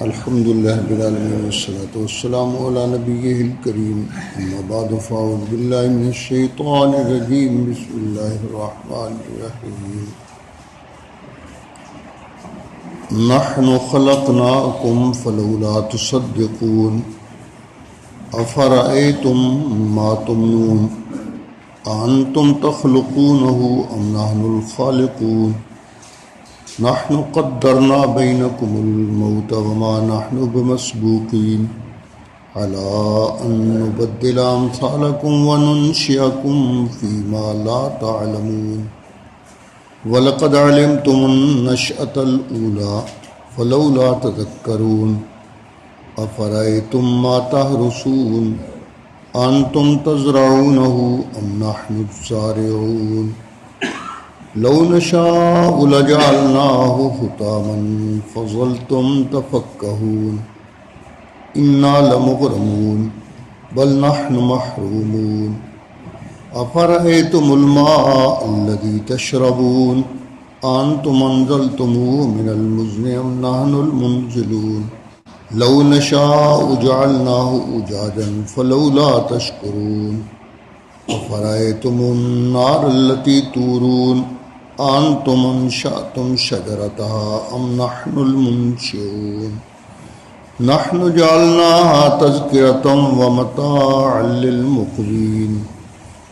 الحمد لله رب العالمين والصلاة والسلام على نبيه الكريم أما بعد فأعوذ بالله من الشيطان الرجيم بسم الله الرحمن الرحيم نحن خلقناكم فلولا تصدقون أفرأيتم ما تمنون أأنتم تخلقونه أم نحن الخالقون نحن قدرنا بينكم الموت وما نحن بمسبوقين على أن نبدل أمثالكم وننشئكم فيما لا تعلمون ولقد علمتم النشأة الأولى فلولا تذكرون أفرأيتم ما تحرثون أنتم تزرعونه أم نحن الزارعون لو نشاء لجعلناه حطاما فظلتم تفكهون إنا لمغرمون بل نحن محرومون أفرأيتم الماء الذي تشربون أنتم أنزلتموه من المزن أم نحن المنزلون لو نشاء جعلناه أجاجا فلولا تشكرون أفرأيتم النار التي تورون أنتم أنشأتم شجرتها أم نحن المنشئون نحن جعلناها تذكرة ومتاعا للمقوين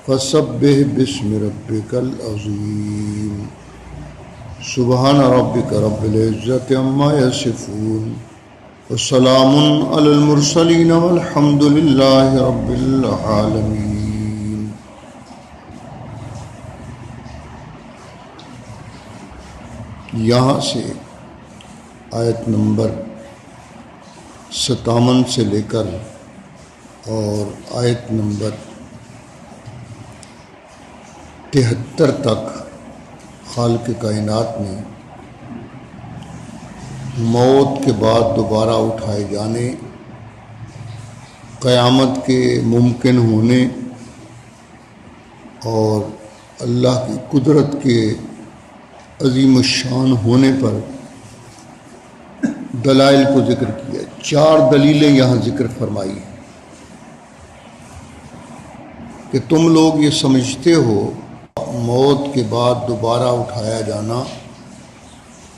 فسبح باسم ربك العظيم سبحان ربك رب العزة عما يصفون وسلام على المرسلين والحمد لله رب العالمين. یہاں سے آیت نمبر 57 سے لے کر اور آیت نمبر 73 تک خالق کائنات نے موت کے بعد دوبارہ اٹھائے جانے، قیامت کے ممکن ہونے اور اللہ کی قدرت کے عظیم الشان ہونے پر دلائل کو ذکر کیا. 4 دلیلیں یہاں ذکر فرمائی ہیں کہ تم لوگ یہ سمجھتے ہو موت کے بعد دوبارہ اٹھایا جانا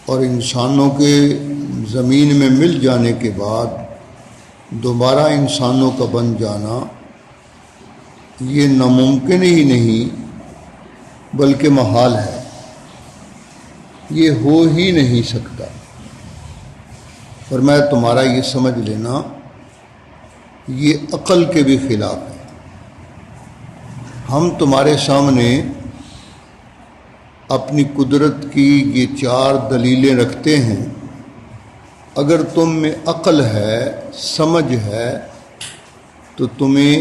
اور انسانوں کے زمین میں مل جانے کے بعد دوبارہ انسانوں کا بن جانا یہ ناممکن ہی نہیں بلکہ محال ہے، یہ ہو ہی نہیں سکتا. فرمایا تمہارا یہ سمجھ لینا یہ عقل کے بھی خلاف ہے. ہم تمہارے سامنے اپنی قدرت کی یہ 4 دلیلیں رکھتے ہیں، اگر تم میں عقل ہے، سمجھ ہے، تو تمہیں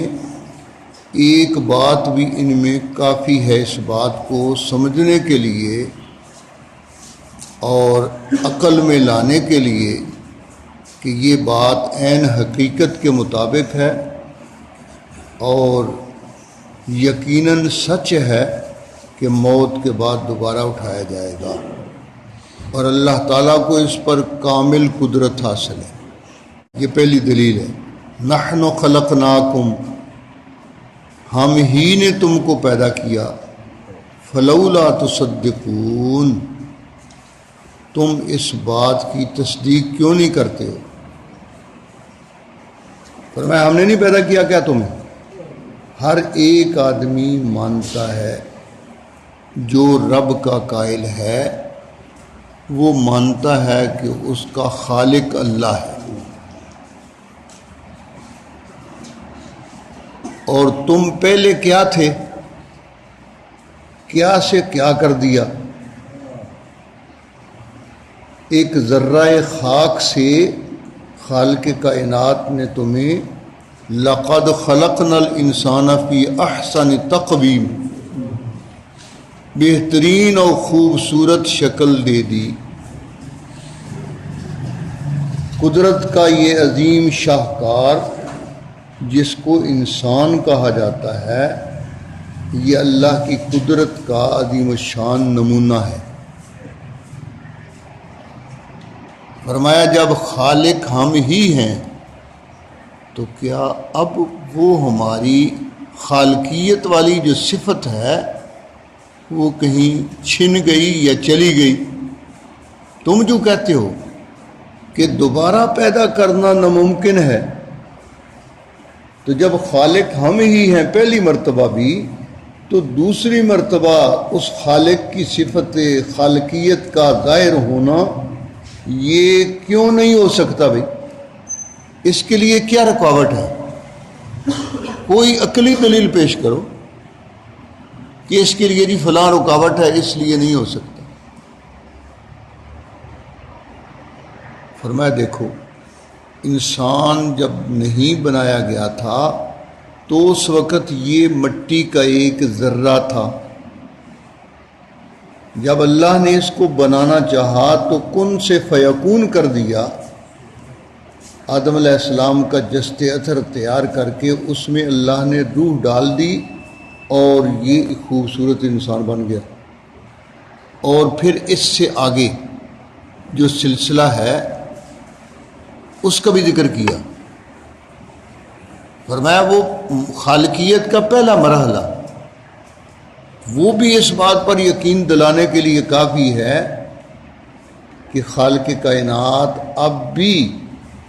ایک بات بھی ان میں کافی ہے اس بات کو سمجھنے کے لیے اور عقل میں لانے کے لیے کہ یہ بات عین حقیقت کے مطابق ہے اور یقیناً سچ ہے کہ موت کے بعد دوبارہ اٹھایا جائے گا اور اللہ تعالیٰ کو اس پر کامل قدرت حاصل ہے. یہ پہلی دلیل ہے. نحن خلقناکم، ہم ہی نے تم کو پیدا کیا. فلولا تصدقون، تم اس بات کی تصدیق کیوں نہیں کرتے ہو؟ فرمایا ہم نے نہیں پیدا کیا کیا تمہیں؟ ہر ایک آدمی مانتا ہے جو رب کا قائل ہے وہ مانتا ہے کہ اس کا خالق اللہ ہے، اور تم پہلے کیا تھے؟ کیا سے کیا کر دیا؟ ایک ذرہ خاک سے خالق کائنات نے تمہیں لقد خلقنا الانسان فی احسن تقویم، بہترین اور خوبصورت شکل دے دی. قدرت کا یہ عظیم شاہکار جس کو انسان کہا جاتا ہے، یہ اللہ کی قدرت کا عظیم الشان نمونہ ہے. فرمایا جب خالق ہم ہی ہیں تو کیا اب وہ ہماری خالقیت والی جو صفت ہے وہ کہیں چھن گئی یا چلی گئی؟ تم جو کہتے ہو کہ دوبارہ پیدا کرنا ناممکن ہے، تو جب خالق ہم ہی ہیں پہلی مرتبہ بھی، تو دوسری مرتبہ اس خالق کی صفت خالقیت کا ظاہر ہونا یہ کیوں نہیں ہو سکتا بھائی؟ اس کے لیے کیا رکاوٹ ہے؟ کوئی عقلی دلیل پیش کرو کہ اس کے لیے جی فلاں رکاوٹ ہے اس لیے نہیں ہو سکتا۔ فرمایا دیکھو، انسان جب نہیں بنایا گیا تھا تو اس وقت یہ مٹی کا ایک ذرہ تھا۔ جب اللہ نے اس کو بنانا چاہا تو کن سے فیکون کر دیا، آدم علیہ السلام کا جسد اثر تیار کر کے اس میں اللہ نے روح ڈال دی اور یہ ایک خوبصورت انسان بن گیا۔ اور پھر اس سے آگے جو سلسلہ ہے اس کا بھی ذکر کیا۔ فرمایا وہ خالقیت کا پہلا مرحلہ، وہ بھی اس بات پر یقین دلانے کے لیے کافی ہے کہ خالق کائنات اب بھی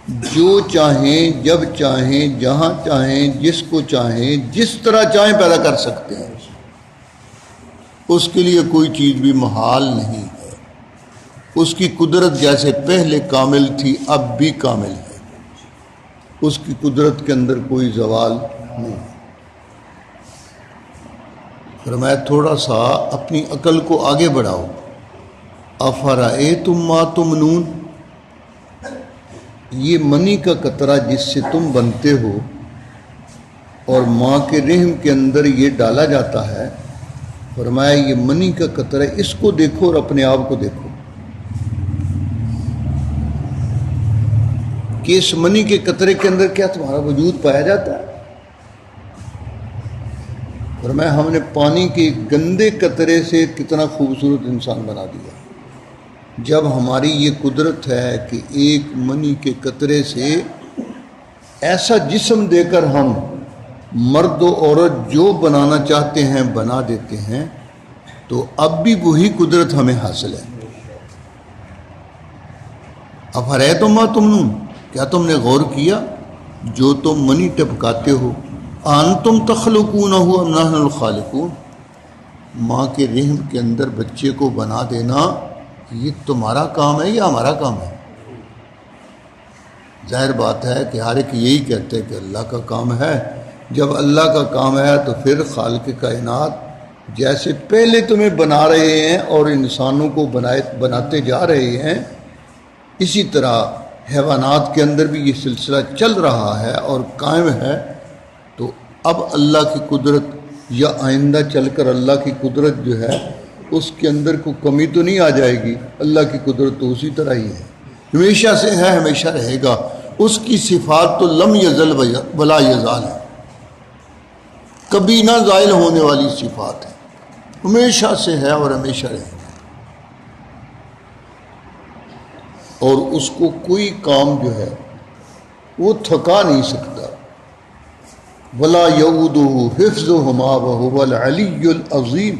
جو چاہیں جب چاہیں جہاں چاہیں جس کو چاہیں جس طرح چاہیں پیدا کر سکتے ہیں، اس کے لیے کوئی چیز بھی محال نہیں ہے۔ اس کی قدرت جیسے پہلے کامل تھی اب بھی کامل ہے، اس کی قدرت کے اندر کوئی زوال نہیں۔ فرمایا تھوڑا سا اپنی عقل کو آگے بڑھاؤ۔ افرأیتم ما تمنون، یہ منی کا قطرہ جس سے تم بنتے ہو اور ماں کے رحم کے اندر یہ ڈالا جاتا ہے، فرمایا یہ منی کا قطرہ، اس کو دیکھو اور اپنے آپ کو دیکھو کہ اس منی کے قطرے کے اندر کیا تمہارا وجود پایا جاتا ہے؟ فرمایا ہم نے پانی کے گندے قطرے سے کتنا خوبصورت انسان بنا دیا۔ جب ہماری یہ قدرت ہے کہ ایک منی کے قطرے سے ایسا جسم دے کر ہم مرد و عورت جو بنانا چاہتے ہیں بنا دیتے ہیں، تو اب بھی وہی قدرت ہمیں حاصل ہے۔ افرأیتم ما تمنون، کیا تم نے غور کیا جو تم منی ٹپکاتے ہو؟ انتم تخلقونہ ام نحن الخالقون، ماں کے رحم کے اندر بچے کو بنا دینا یہ تمہارا کام ہے یا ہمارا کام ہے؟ ظاہر بات ہے کہ ہر ایک یہی کہتے ہیں کہ اللہ کا کام ہے۔ جب اللہ کا کام ہے تو پھر خالق کائنات جیسے پہلے تمہیں بنا رہے ہیں اور انسانوں کو بناتے جا رہے ہیں، اسی طرح حیوانات کے اندر بھی یہ سلسلہ چل رہا ہے اور قائم ہے۔ تو اب اللہ کی قدرت یا آئندہ چل کر اللہ کی قدرت جو ہے اس کے اندر کوئی کمی تو نہیں آ جائے گی۔ اللہ کی قدرت تو اسی طرح ہی ہے، ہمیشہ سے ہے، ہمیشہ رہے گا۔ اس کی صفات تو لم یزل ولا یزال ہے، کبھی نہ زائل ہونے والی صفات ہے، ہمیشہ سے ہے اور ہمیشہ رہے گا۔ اور اس کو کوئی کام جو ہے وہ تھکا نہیں سکتا۔ ولا یعودہ حفظہما وہو العلی العظیم،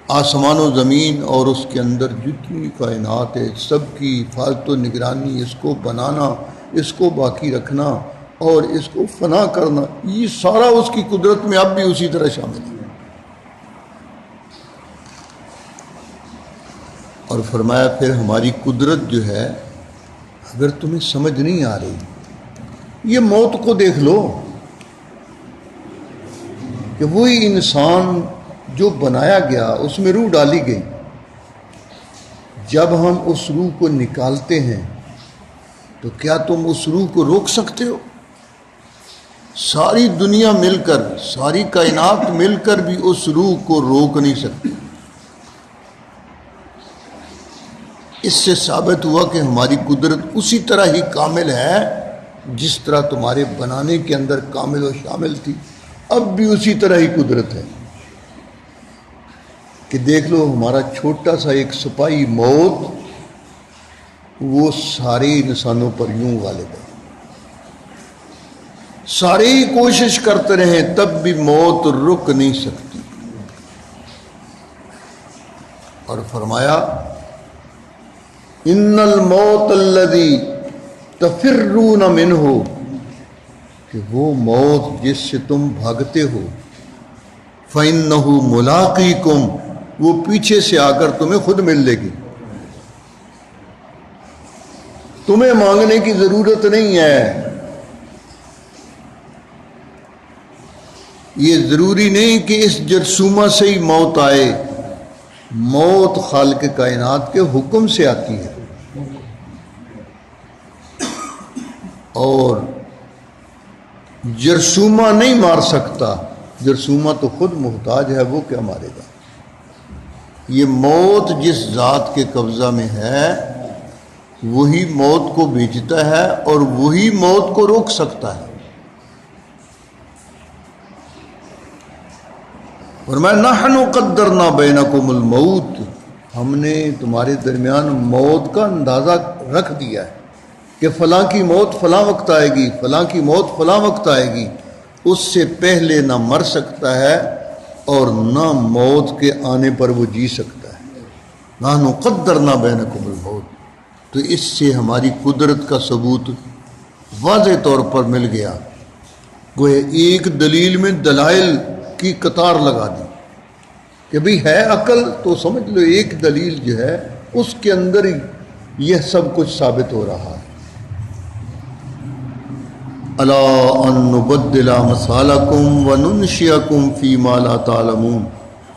آسمان و زمین اور اس کے اندر جتنی کائنات ہے سب کی حفاظت و نگرانی، اس کو بنانا، اس کو باقی رکھنا اور اس کو فنا کرنا، یہ سارا اس کی قدرت میں اب بھی اسی طرح شامل ہے۔ اور فرمایا پھر ہماری قدرت جو ہے اگر تمہیں سمجھ نہیں آ رہی، یہ موت کو دیکھ لو کہ وہی انسان جو بنایا گیا اس میں روح ڈالی گئی، جب ہم اس روح کو نکالتے ہیں تو کیا تم اس روح کو روک سکتے ہو؟ ساری دنیا مل کر، ساری کائنات مل کر بھی اس روح کو روک نہیں سکتی۔ اس سے ثابت ہوا کہ ہماری قدرت اسی طرح ہی کامل ہے جس طرح تمہارے بنانے کے اندر کامل و شامل تھی، اب بھی اسی طرح ہی قدرت ہے۔ کہ دیکھ لو ہمارا چھوٹا سا ایک سپاہی موت، وہ سارے انسانوں پر یوں غالب ہے. سارے ہی کوشش کرتے رہیں تب بھی موت رک نہیں سکتی. اور فرمایا ان الموت الذی تفرون منہ، کہ وہ موت جس سے تم بھاگتے ہو، فإنہ ملاقیکم، وہ پیچھے سے آ کر تمہیں خود مل لے گی. تمہیں مانگنے کی ضرورت نہیں ہے. یہ ضروری نہیں کہ اس جرثومہ سے ہی موت آئے. موت خالق کائنات کے حکم سے آتی ہے، اور جرثومہ نہیں مار سکتا. جرثومہ تو خود محتاج ہے، وہ کیا مارے گا. یہ موت جس ذات کے قبضہ میں ہے وہی موت کو بھیجتا ہے اور وہی موت کو روک سکتا ہے. فرمایا نحن قدرنا بینکم الموت، ہم نے تمہارے درمیان موت کا اندازہ رکھ دیا ہے کہ فلاں کی موت فلاں وقت آئے گی، فلاں کی موت فلاں وقت آئے گی. اس سے پہلے نہ مر سکتا ہے اور نہ موت کے آنے پر وہ جی سکتا ہے. نحن قدرنا بینکم الموت. تو اس سے ہماری قدرت کا ثبوت واضح طور پر مل گیا. گویا ایک دلیل میں دلائل کی قطار لگا دی کہ بھئی ہے عقل تو سمجھ لو ایک دلیل جو ہے اس کے اندر ہی یہ سب کچھ ثابت ہو رہا ہے. الا ان نبدل امثالکم وننشئکم فیما لا تعلمون.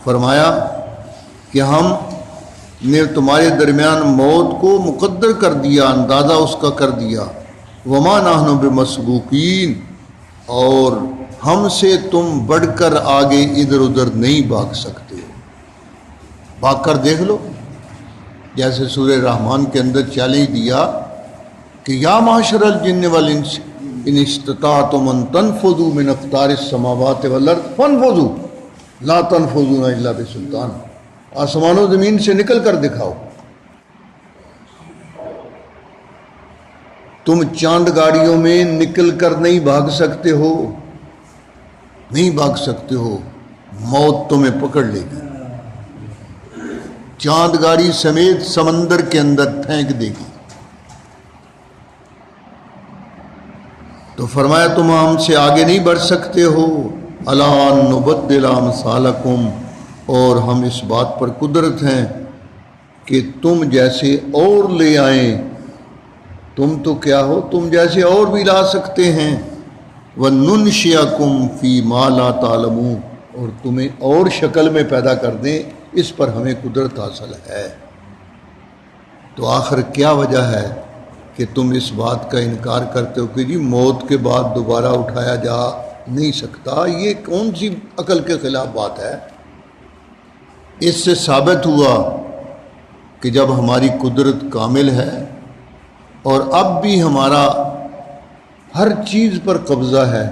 فرمایا کہ ہم نے تمہارے درمیان موت کو مقدر کر دیا، اندازہ اس کا کر دیا. وما نحن بمسبوقین، اور ہم سے تم بڑھ کر آگے ادھر ادھر نہیں بھاگ سکتے. بھاگ کر دیکھ لو، جیسے سورہ رحمان کے اندر چیلنج دیا کہ یا معاشر الجن والانس ان استطعتم ان تنفذوا من اقطار السماوات والارض فانفذوا لا تنفذون الا بسلطان. آسمان و زمین سے نکل کر دکھاؤ. تم چاند گاڑیوں میں نکل کر نہیں بھاگ سکتے ہو، نہیں بھاگ سکتے ہو، موت تمہیں پکڑ لے گی. چاند گاڑی سمیت سمندر کے اندر پھینک دے گی. تو فرمایا تم ہم سے آگے نہیں بڑھ سکتے ہو. الا نبدل امثالکم، اور ہم اس بات پر قدرت ہیں کہ تم جیسے اور لے آئیں. تم تو کیا ہو، تم جیسے اور بھی لا سکتے ہیں. وَنُنْشِئَكُمْ فِي مَا لَا تَعْلَمُونَ، اور تمہیں اور شکل میں پیدا کر دیں، اس پر ہمیں قدرت حاصل ہے. تو آخر کیا وجہ ہے کہ تم اس بات کا انکار کرتے ہو کہ جی موت کے بعد دوبارہ اٹھایا جا نہیں سکتا؟ یہ کون سی عقل کے خلاف بات ہے؟ اس سے ثابت ہوا کہ جب ہماری قدرت کامل ہے اور اب بھی ہمارا ہر چیز پر قبضہ ہے،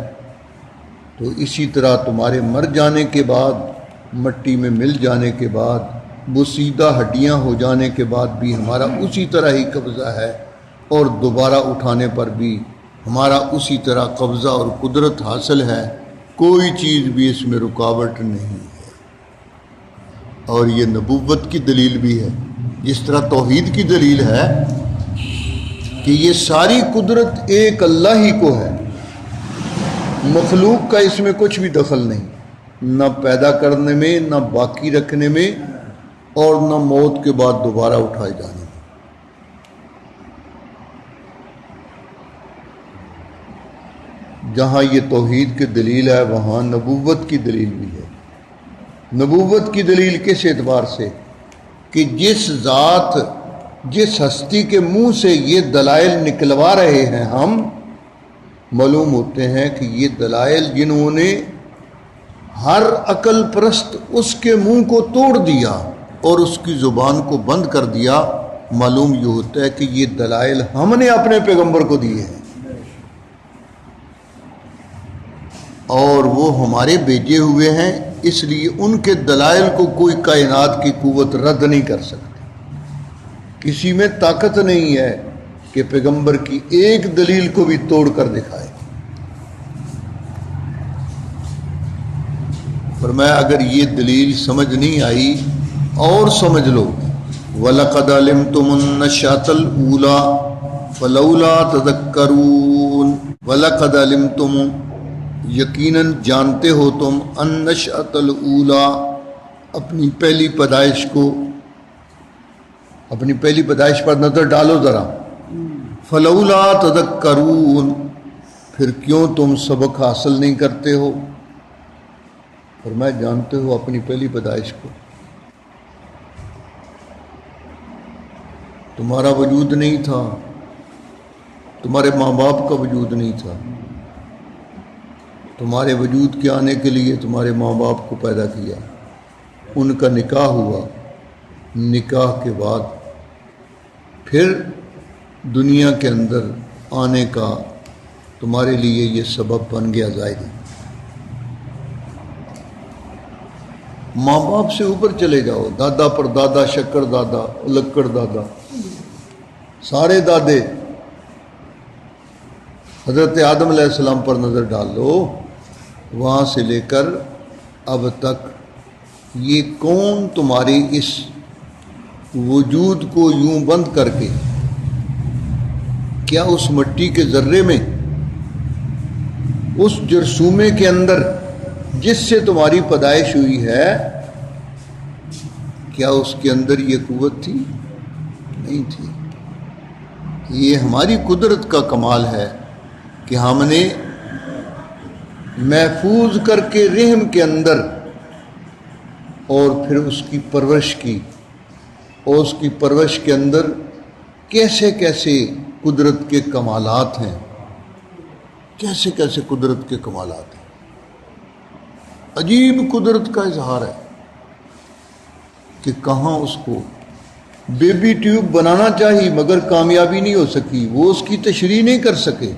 تو اسی طرح تمہارے مر جانے کے بعد، مٹی میں مل جانے کے بعد، بوسیدہ ہڈیاں ہو جانے کے بعد بھی ہمارا اسی طرح ہی قبضہ ہے، اور دوبارہ اٹھانے پر بھی ہمارا اسی طرح قبضہ اور قدرت حاصل ہے. کوئی چیز بھی اس میں رکاوٹ نہیں ہے. اور یہ نبوت کی دلیل بھی ہے، جس طرح توحید کی دلیل ہے کہ یہ ساری قدرت ایک اللہ ہی کو ہے. مخلوق کا اس میں کچھ بھی دخل نہیں، نہ پیدا کرنے میں، نہ باقی رکھنے میں، اور نہ موت کے بعد دوبارہ اٹھائے جانے میں. جہاں یہ توحید کی دلیل ہے وہاں نبوت کی دلیل بھی ہے. نبوت کی دلیل کس اعتبار سے کہ جس ذات، جس ہستی کے منہ سے یہ دلائل نکلوا رہے ہیں ہم، معلوم ہوتے ہیں کہ یہ دلائل جنہوں نے ہر عقل پرست اس کے منہ کو توڑ دیا اور اس کی زبان کو بند کر دیا، معلوم یہ ہوتا ہے کہ یہ دلائل ہم نے اپنے پیغمبر کو دیے ہیں اور وہ ہمارے بھیجے ہوئے ہیں. اس لیے ان کے دلائل کو کوئی کائنات کی قوت رد نہیں کر سکتی کسی میں طاقت نہیں ہے کہ پیغمبر کی ایک دلیل کو بھی توڑ کر دکھائے۔ فرمایا اگر یہ دلیل سمجھ نہیں آئی اور سمجھ لو، وَلَقَدْ عَلِمْتُمُ النَّشْأَةَ الْأُولَىٰ فَلَوْلَا تَذَكَّرُونَ۔ وَلَقَدْ عَلِمْتُمُ، یقیناً جانتے ہو تم، النَّشْأَةَ الْأُولَىٰ، اپنی پہلی پیدائش کو، اپنی پہلی پیدائش پر نظر ڈالو ذرا، فلولا تذکرون، پھر کیوں تم سبق حاصل نہیں کرتے ہو؟ فرمایا جانتے ہو اپنی پہلی پیدائش کو، تمہارا وجود نہیں تھا، تمہارے ماں باپ کا وجود نہیں تھا، تمہارے وجود کے آنے کے لیے تمہارے ماں باپ کو پیدا کیا، ان کا نکاح ہوا، نکاح کے بعد پھر دنیا کے اندر آنے کا تمہارے لیے یہ سبب بن گیا ظاہری۔ ماں باپ سے اوپر چلے جاؤ، دادا پر دادا، شکر دادا، لکڑ دادا، سارے دادے، حضرت آدم علیہ السلام پر نظر ڈال لو، وہاں سے لے کر اب تک یہ کون تمہاری اس وجود کو یوں بند کر کے، کیا اس مٹی کے ذرے میں، اس جرثومے کے اندر جس سے تمہاری پیدائش ہوئی ہے، کیا اس کے اندر یہ قوت تھی؟ نہیں تھی۔ یہ ہماری قدرت کا کمال ہے کہ ہم نے محفوظ کر کے رحم کے اندر اور پھر اس کی پرورش کی، اور اس کی پرورش کے اندر کیسے کیسے قدرت کے کمالات ہیں، کیسے کیسے قدرت کے کمالات ہیں، عجیب قدرت کا اظہار ہے کہ کہاں اس کو بیبی ٹیوب بنانا چاہی مگر کامیابی نہیں ہو سکی، وہ اس کی تشریح نہیں کر سکے۔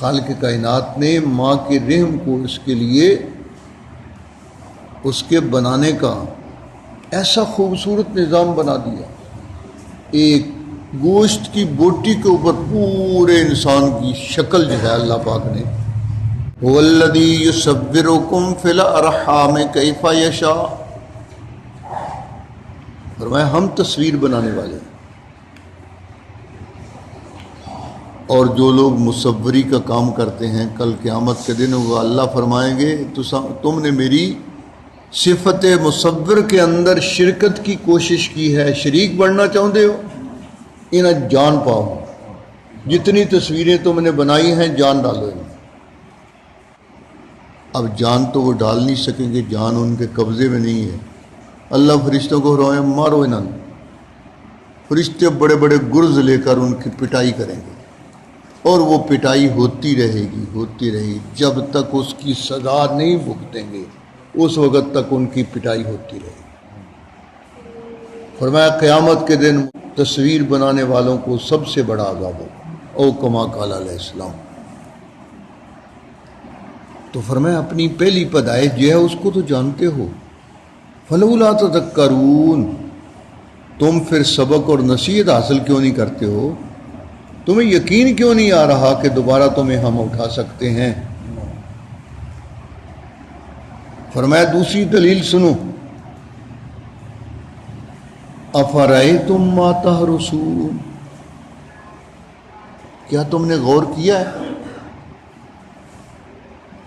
خالق کائنات نے ماں کے رحم کو اس کے لیے، اس کے بنانے کا ایسا خوبصورت نظام بنا دیا، ایک گوشت کی بوٹی کے اوپر پورے انسان کی شکل جو ہے اللہ پاک نے، وَالَّذِي يُصَوِّرُكُمْ فِي الْأَرْحَامِ كَيْفَ يَشَاءُ، فرمایا ہم تصویر بنانے والے ہیں، اور جو لوگ مصوری کا کام کرتے ہیں کل قیامت کے دن وہ اللہ فرمائیں گے تم نے میری صفت مصور کے اندر شرکت کی کوشش کی ہے، شریک بننا چاہتے ہو، انہیں جان پاؤ، جتنی تصویریں تم نے بنائی ہیں جان ڈالو انہیں۔ اب جان تو وہ ڈال نہیں سکیں گے، جان ان کے قبضے میں نہیں ہے۔ اللہ فرشتوں کو فرمایا مارو انہوں، فرشتے بڑے بڑے گرز لے کر ان کی پٹائی کریں گے، اور وہ پٹائی ہوتی رہے گی، ہوتی رہے گی، جب تک اس کی سزا نہیں بھگتیں گے اس وقت تک ان کی پٹائی ہوتی رہے گی۔ فرمایا قیامت کے دن تصویر بنانے والوں کو سب سے بڑا عذاب ہو، او کما قال علیہ السلام۔ تو فرمایا اپنی پہلی پیدائش جو ہے اس کو تو جانتے ہو، فلولا تذکرون، تم پھر سبق اور نصیحت حاصل کیوں نہیں کرتے ہو؟ تمہیں یقین کیوں نہیں آ رہا کہ دوبارہ تمہیں ہم اٹھا سکتے ہیں؟ فرمایا دوسری دلیل سنو، افرأیتم ما تحرثون، کیا تم نے غور کیا ہے،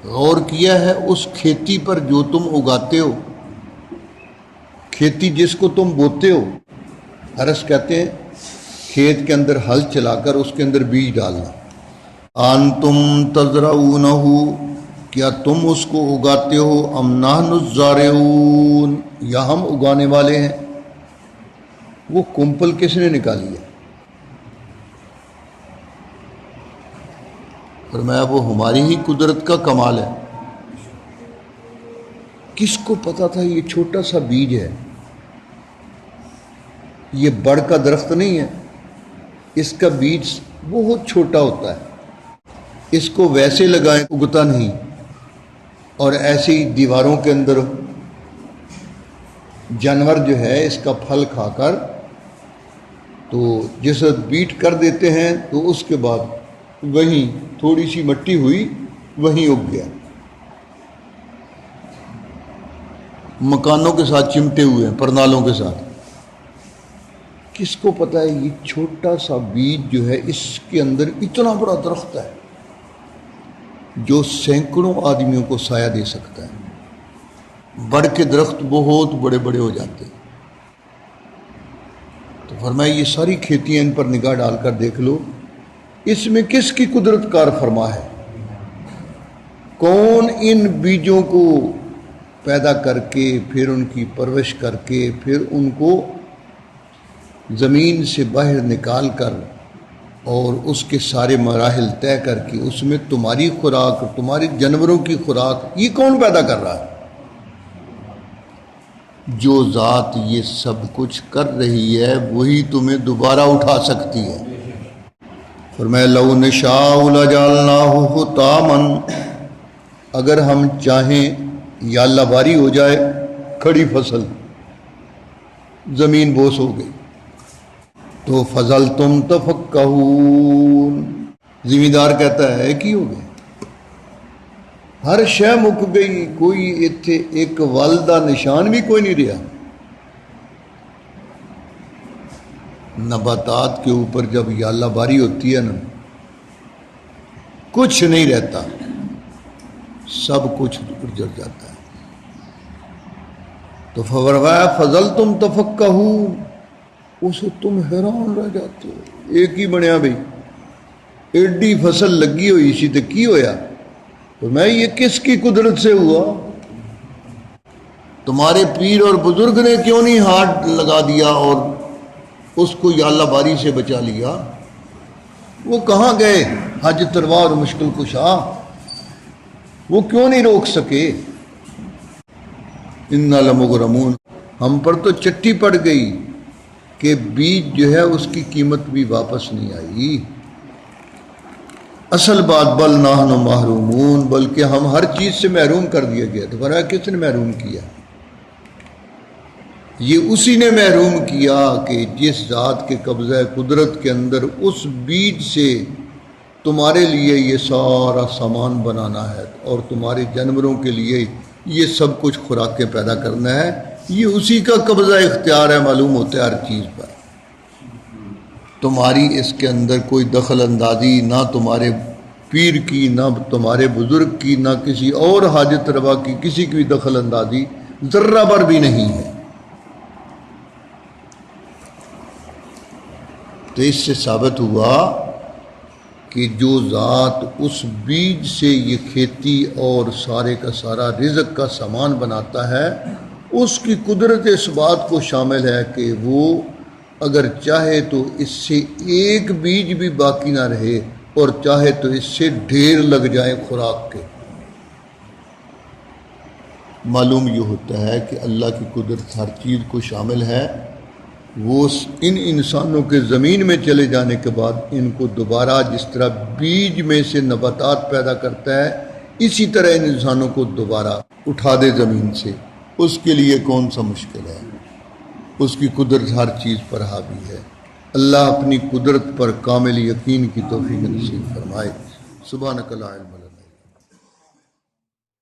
غور کیا ہے اس کھیتی پر جو تم اگاتے ہو، کھیتی جس کو تم بوتے ہو، حرث کہتے ہیں کھیت کے اندر ہل چلا کر اس کے اندر بیج ڈالنا، انتم تزرعونہ، کیا تم اس کو اگاتے ہو، ام نحن الزارعون، یا ہم اگانے والے ہیں؟ وہ کمپل کس نے نکالی ہے؟ فرمایا وہ ہماری ہی قدرت کا کمال ہے۔ کس کو پتا تھا یہ چھوٹا سا بیج ہے، یہ بڑ کا درخت نہیں ہے، اس کا بیج بہت چھوٹا ہوتا ہے، اس کو ویسے لگائیں اگتا نہیں، اور ایسی دیواروں کے اندر جانور جو ہے اس کا پھل کھا کر تو جس وقت بیٹ کر دیتے ہیں تو اس کے بعد وہیں تھوڑی سی مٹی ہوئی وہیں اگ گیا، مکانوں کے ساتھ چمٹے ہوئے ہیں، پرنالوں کے ساتھ۔ کس کو پتہ ہے یہ چھوٹا سا بیج جو ہے اس کے اندر اتنا بڑا درخت ہے جو سینکڑوں آدمیوں کو سایہ دے سکتا ہے، بڑھ کے درخت بہت بڑے بڑے ہو جاتے ہیں۔ تو فرمایا یہ ساری کھیتیاں ان پر نگاہ ڈال کر دیکھ لو، اس میں کس کی قدرت کار فرما ہے؟ کون ان بیجوں کو پیدا کر کے پھر ان کی پرورش کر کے پھر ان کو زمین سے باہر نکال کر اور اس کے سارے مراحل طے کر کے اس میں تمہاری خوراک، تمہارے جانوروں کی خوراک، یہ کون پیدا کر رہا ہے؟ جو ذات یہ سب کچھ کر رہی ہے وہی تمہیں دوبارہ اٹھا سکتی ہے۔ فرمایا لو نشاء لجعلناہ حطاما، اگر ہم چاہیں یا اللہ باری ہو جائے، کھڑی فصل، زمین بوس ہو گئی، تو فظلتم تفکہون، زمیندار کہتا ہے کی ہو گئے، ہر شے مک گئی، کوئی اتھے ایک والدہ نشان بھی کوئی نہیں رہا۔ نباتات کے اوپر جب یا اللہ باری ہوتی ہے نا، کچھ نہیں رہتا، سب کچھ اجڑ جاتا ہے۔ تو فظلتم تفکہون، اسے تم حیران رہ جاتے ہو، ایک ہی بنیا بھئی، ایڈی فصل لگی ہوئی سی تو کی ہویا؟ تو میں یہ کس کی قدرت سے ہوا؟ تمہارے پیر اور بزرگ نے کیوں نہیں ہاتھ لگا دیا اور اس کو یا اللہ باری سے بچا لیا؟ وہ کہاں گئے حج تلوار مشکل کشا؟ وہ کیوں نہیں روک سکے؟ انا لمغرمون، ہم پر تو چٹی پڑ گئی کہ بیج جو ہے اس کی قیمت بھی واپس نہیں آئی۔ اصل بات بل نحن محرومون، بلکہ ہم ہر چیز سے محروم کر دیا گیا۔ تو فرمایا کس نے محروم کیا؟ یہ اسی نے محروم کیا کہ جس ذات کے قبضہ قدرت کے اندر اس بیج سے تمہارے لیے یہ سارا سامان بنانا ہے اور تمہارے جانوروں کے لیے یہ سب کچھ خوراکیں پیدا کرنا ہے، یہ اسی کا قبضہ اختیار ہے، معلوم ہوتا ہے ہر چیز پر۔ تمہاری اس کے اندر کوئی دخل اندازی نہ تمہارے پیر کی، نہ تمہارے بزرگ کی، نہ کسی اور حاجت روا کی، کسی کی بھی دخل اندازی ذرہ بر بھی نہیں ہے۔ تو اس سے ثابت ہوا کہ جو ذات اس بیج سے یہ کھیتی اور سارے کا سارا رزق کا سامان بناتا ہے، اس کی قدرت اس بات کو شامل ہے کہ وہ اگر چاہے تو اس سے ایک بیج بھی باقی نہ رہے اور چاہے تو اس سے ڈھیر لگ جائے خوراک کے۔ معلوم یہ ہوتا ہے کہ اللہ کی قدرت ہر چیز کو شامل ہے۔ وہ ان انسانوں کے زمین میں چلے جانے کے بعد ان کو دوبارہ جس طرح بیج میں سے نباتات پیدا کرتا ہے، اسی طرح ان انسانوں کو دوبارہ اٹھا دے زمین سے، اس کے لیے کون سا مشکل ہے؟ اس کی قدرت ہر چیز پر حاوی ہے۔ اللہ اپنی قدرت پر کامل یقین کی توفیق نصیب فرمائے۔ سبحانک لا علم